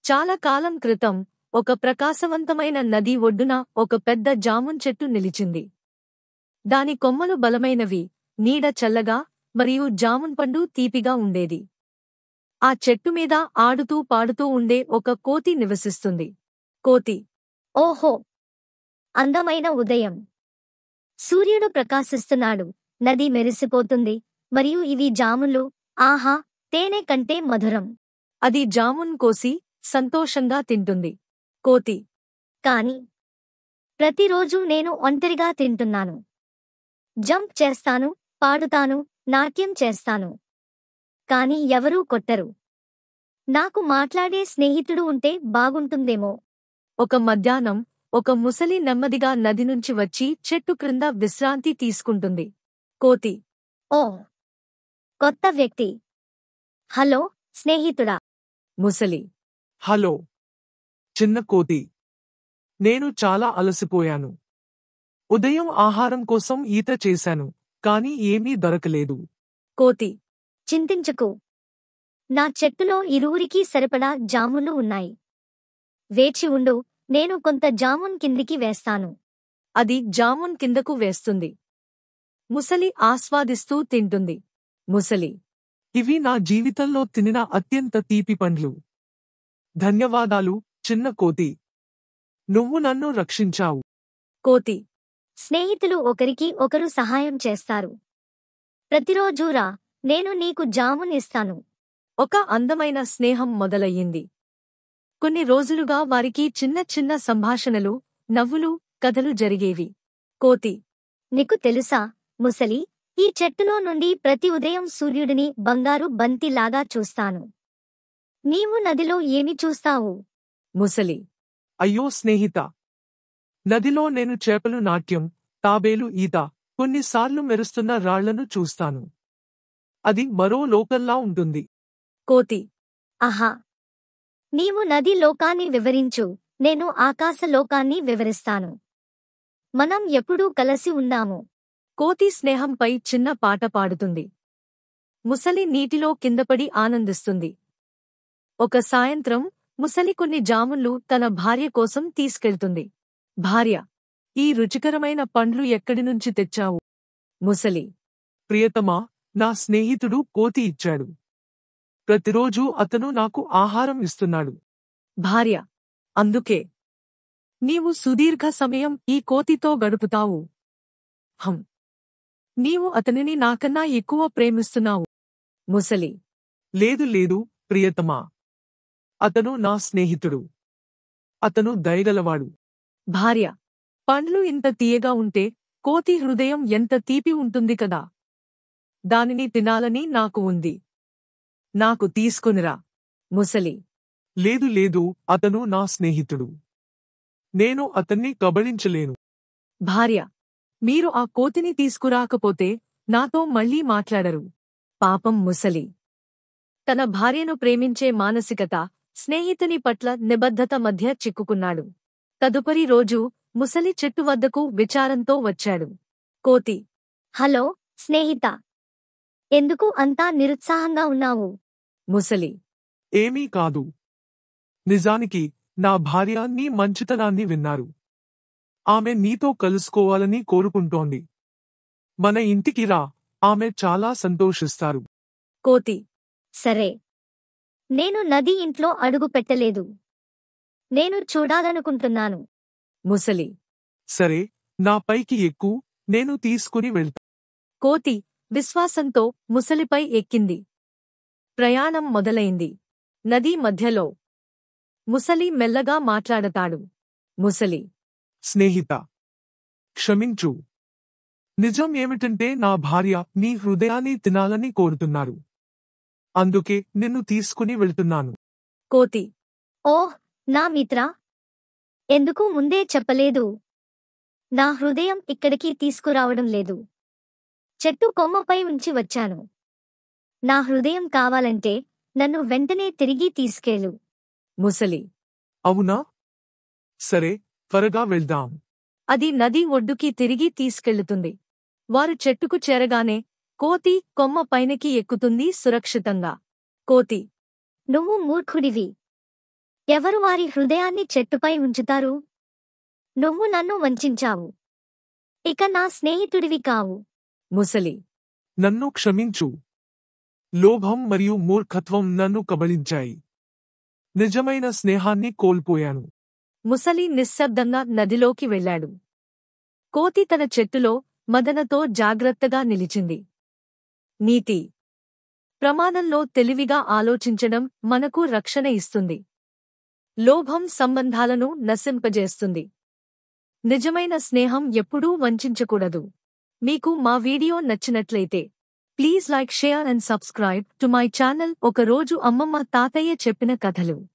చాలా కాలం క్రితం ఒక ప్రకాశవంతమైన నది ఒడ్డున ఒక పెద్ద జామున్ చెట్టు నిలిచింది. దాని కొమ్మలు బలమైనవి, నీడ చల్లగా మరియు జామున్ పండు తీపిగా ఉండేది. ఆ చెట్టు మీద ఆడుతూ పాడుతూ ఉండే ఒక కోతి నివసిస్తుంది. కోతి: ఓహో! అందమైన ఉదయం. సూర్యుడు ప్రకాశిస్తున్నాడు, నది మెరిసిపోతుంది, మరియు ఇవి జామున్లు. ఆహా! తేనె కంటే మధురం. అది జామున్ కోసి సంతోషంగా తింటుంది. కోతి: కాని ప్రతిరోజూ నేను ఒంటరిగా తింటున్నాను. జంప్ చేస్తాను, పాడుతాను, నాట్యం చేస్తాను. కాని ఎవరూ కొట్టరు. నాకు మాట్లాడే స్నేహితుడు ఉంటే బాగుంటుందేమో. ఒక మధ్యాహ్నం ఒక ముసలి నెమ్మదిగా నది నుంచి వచ్చి చెట్టు క్రింద విశ్రాంతి తీసుకుంటుంది. కోతి: ఓ! కొత్త వ్యక్తి. హలో, స్నేహితుడా. ముసలి: హలో, చిన్న కోతి. నేను చాలా అలసిపోయాను. ఉదయం ఆహారం కోసం ఈత చేశాను, కానీ ఏమీ దొరకలేదు. కోతి: చింతించకు. నా చెట్టులో ఇరువురికీ సరిపడా జామున్లు ఉన్నాయి. వేచి ఉండు, నేను కొంత జామున్ కిందికి వేస్తాను. అది జామున్ కిందకు వేస్తుంది. ముసలి ఆస్వాదిస్తూ తింటుంది. ముసలి: ఇవి నా జీవితంలో తినిన అత్యంత తీపి పండ్లు. ధన్యవాదాలు, చిన్న కోతి. నువ్వు నన్ను రక్షించావు. కోతి: స్నేహితులు ఒకరికి ఒకరు సహాయం చేస్తారు. ప్రతిరోజూ రా, నేను నీకు జామున్ ఇస్తాను. ఒక అందమైన స్నేహం మొదలయ్యింది. కొన్ని రోజులుగా వారికి చిన్న చిన్న సంభాషణలు, నవ్వులు, కథలు జరిగేవి. కోతి: నీకు తెలుసా, ముసలి, ఈ చెట్టులో నుండి ప్రతి ఉదయం సూర్యుడిని బంగారు బంతిలాగా చూస్తాను. నీవు నదిలో ఏమి చూస్తావు? ముసలి: అయ్యో స్నేహిత! నదిలో నేను చేపలు నాట్యం, తాబేలు ఈత, కొన్నిసార్లు మెరుస్తున్న రాళ్లను చూస్తాను. అది మరో లోకంలా ఉంటుంది. కోతి: ఆహా! నీవు నది లోకాన్ని వివరించు, నేను ఆకాశ లోకాన్ని వివరిస్తాను. మనం ఎప్పుడూ కలసి ఉందాము. కోతి స్నేహంపై చిన్న పాట పాడుతుంది. ముసలి నీటిలో కిందపడి ఆనందిస్తుంది. ఒక సాయంత్రం ముసలి కొన్ని జామున్లు తన భార్య కోసం తీసుకెళ్తుంది. భార్య: ఈ రుచికరమైన పండ్లు ఎక్కడినుంచి తెచ్చావు? ముసలి: ప్రియతమా, నా స్నేహితుడు కోతి ఇచ్చాడు. ప్రతిరోజూ అతను నాకు ఆహారం ఇస్తున్నాడు. భార్య: అందుకే నీవు సుదీర్ఘ సమయం ఈ కోతితో గడుపుతావు. హం, నీవు అతనిని నాకన్నా ఎక్కువ ప్రేమిస్తున్నావు. ముసలి: లేదు లేదు, ప్రియతమా. అతను నా స్నేహితుడు. అతను దయగలవాడు. భార్య: పండ్లు ఇంత తీయగా ఉంటే కోతి హృదయం ఎంత తీపి ఉంటుంది కదా. దానిని తినాలని నాకు ఉంది. నాకు తీసుకునిరా. ముసలి: లేదు లేదు, అతను నా స్నేహితుడు. నేను అతన్ని కబళించలేను. భార్య: మీరు ఆ కోతిని తీసుకురాకపోతే నాతో మళ్ళీ మాట్లాడరు. పాపం ముసలి. తన భార్యను ప్రేమించే మానసికత, స్నేహితుని పట్ల నిబద్ధత మధ్య చిక్కుకున్నాడు. తదుపరి రోజు ముసలి చెట్టు వద్దకు విచారంతో వచ్చాడు. కోతి: హలో, స్నేహితా. ఎందుకు అంతా నిరుత్సాహంగా ఉన్నావు? ముసలి: ఏమీ కాదు. నిజానికి నా భార్య నీ మంచితనాన్ని విన్నారు. ఆమె నీతో కలుసుకోవాలని కోరుకుంటోంది. మన ఇంటికి రా, ఆమె చాలా సంతోషిస్తారు. కోతి: సరే. నేను నది ఇంట్లో అడుగు పెట్టలేదు. నేను చూడాలనుకుంటున్నాను. ముసలి: సరే, నా పైకి ఎక్కు, నేను తీసుకుని వెళ్తా. కోతి విశ్వాసంతో ముసలిపై ఎక్కింది. ప్రయాణం మొదలైంది. నదీ మధ్యలో ముసలి మెల్లగా మాట్లాడతాడు. ముసలి: స్నేహిత, క్షమించు. నిజం ఏమిటంటే నా భార్య నీ హృదయాన్ని తినాలని కోరుతున్నారు. అందుకే నిన్ను తీసుకుని వెళ్తున్నాను. కోతి: ఓహ్, నా మిత్రా! ఎందుకు ముందే చెప్పలేదు? నా హృదయం ఇక్కడికి తీసుకురావడం లేదు. చెట్టు కొమ్మపై ఉంచి వచ్చాను. నా హృదయం కావాలంటే నన్ను వెంటనే తిరిగి తీసుకెళ్ళు. ముసలి: అవునా? సరే, త్వరగా వెళ్దాం. అది నది ఒడ్డుకి తిరిగి తీసుకెళ్తుంది. వారు చెట్టుకు చేరగానే కోతి కొమ్మ పైనకి ఎక్కుతుంది సురక్షితంగా. కోతి: నువ్వు మూర్ఖుడివి. ఎవరు వారి హృదయాన్ని చెట్టుపై ఉంచుతారు? నువ్వు నన్ను వంచించావు. ఇక నా స్నేహితుడివి కావు. ముసలి. నన్ను క్షమించు. లోభం మరియు మూర్ఖత్వం నన్ను కబళించాయి. నిజమైన స్నేహాన్ని కోల్పోయాను. ముసలి నిశ్శబ్దంగా నదిలోకి వెళ్ళాడు. కోతి తన చెట్టులో మదనతో జాగ్రత్తగా నిలిచింది. నీతి. ప్రమాదంలో తెలివిగా ఆలోచించడం మనకు రక్షణ ఇస్తుంది. లోభం సంబంధాలను నశింపజేస్తుంది. నిజమైన స్నేహం ఎప్పుడూ వంచించకూడదు. మీకు మా వీడియో నచ్చినట్లయితే please like, share and subscribe to my channel. ఒకరోజు అమ్మమ్మ తాతయ్య చెప్పిన కథలు.